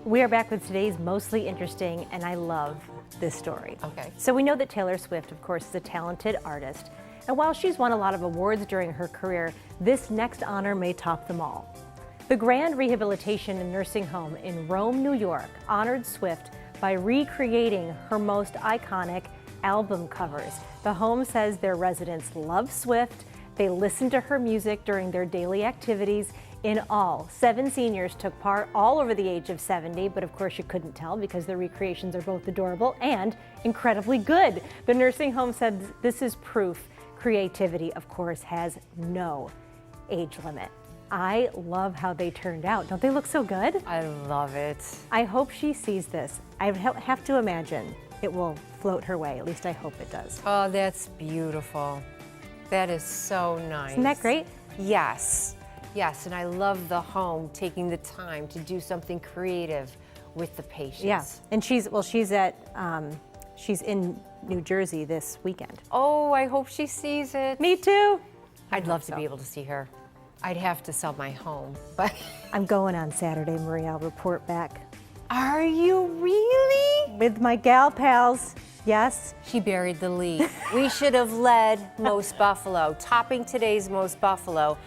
We are back with today's Mostly Interesting, and I love this story. Okay. So we know that Taylor Swift, of course, is a talented artist. And while she's won a lot of awards during her career, this next honor may top them all. The Grand Rehabilitation and Nursing Home in Rome, New York, honored Swift by recreating her most iconic album covers. The home says their residents love Swift. They listen to her music during their daily activities. In all, 7 seniors took part, all over the age of 70, but of course you couldn't tell because the recreations are both adorable and incredibly good. The nursing home said this is proof creativity, of course, has no age limit. I love how they turned out. Don't they look so good? I love it. I hope she sees this. I have to imagine it will float her way. At least I hope it does. Oh, that's beautiful. That is so nice. Isn't that great? Yes. Yes, and I love the home taking the time to do something creative with the patients. Yeah, and she's in New Jersey this weekend. Oh, I hope she sees it. Me too. I'd love to be able to see her. I'd have to sell my home, but. I'm going on Saturday, Marie. I'll report back. Are you really? With my gal pals, yes. She buried the lead. We should have led Most Buffalo. Topping today's Most Buffalo,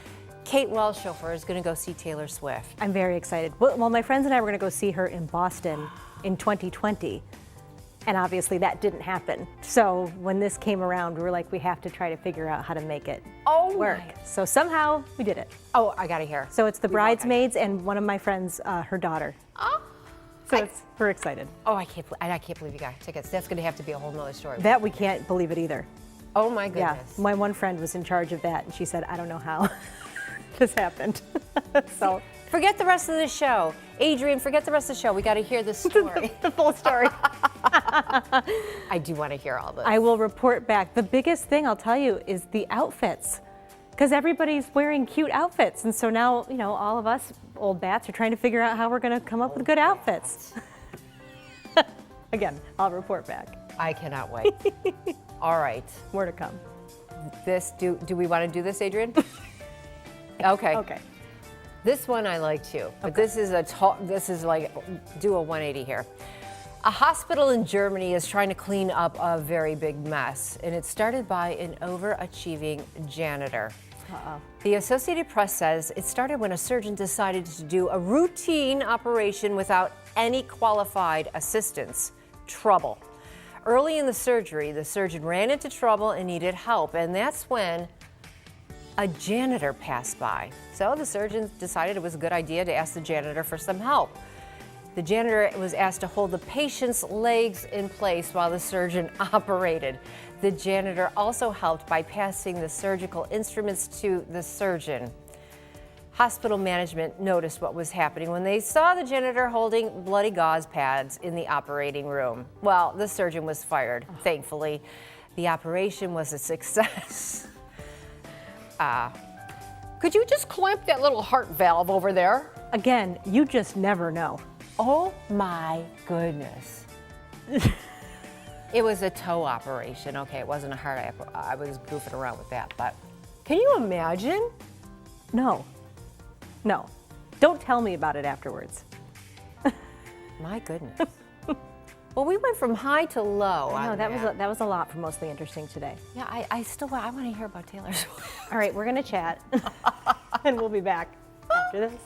Kate Welshofer is going to go see Taylor Swift. I'm very excited. Well, my friends and I were going to go see her in Boston in 2020. And obviously that didn't happen. So when this came around, we were like, we have to try to figure out how to make it work. So somehow we did it. Oh, I gotta hear. So it's the bridesmaids and one of my friends, her daughter. Oh. So we're excited. Oh, I can't believe you got tickets. That's gonna have to be a whole nother story. That we can't believe it either. Oh my goodness. Yeah, my one friend was in charge of that and she said, I don't know how this happened. So. Forget the rest of the show. Adrian, forget the rest of the show. We got to hear the story. The full story. I do want to hear all this. I will report back. The biggest thing I'll tell you is the outfits, because everybody's wearing cute outfits. And so now, you know, all of us old bats are trying to figure out how we're going to come up with good outfits. Again, I'll report back. I cannot wait. All right. More to come. Do we want to do this, Adrian? Okay. Okay. This one I like too, but this is like, do a 180 here. A hospital in Germany is trying to clean up a very big mess, and it started by an overachieving janitor. Uh-oh. The Associated Press says it started when a surgeon decided to do a routine operation without any qualified assistance. Trouble. Early in the surgery, the surgeon ran into trouble and needed help, and that's when a janitor passed by. So the surgeon decided it was a good idea to ask the janitor for some help. The janitor was asked to hold the patient's legs in place while the surgeon operated. The janitor also helped by passing the surgical instruments to the surgeon. Hospital management noticed what was happening when they saw the janitor holding bloody gauze pads in the operating room. Well, the surgeon was fired, thankfully. The operation was a success. Could you just clamp that little heart valve over there? Again, you just never know. Oh my goodness. It was a toe operation. Okay, it wasn't a heart. I was goofing around with that, but can you imagine? No. No. Don't tell me about it afterwards. My goodness. Well, we went from high to low. No, that was a lot for Mostly Interesting today. Yeah, I want to hear about Taylor Swift. All right, we're going to chat, and we'll be back after this.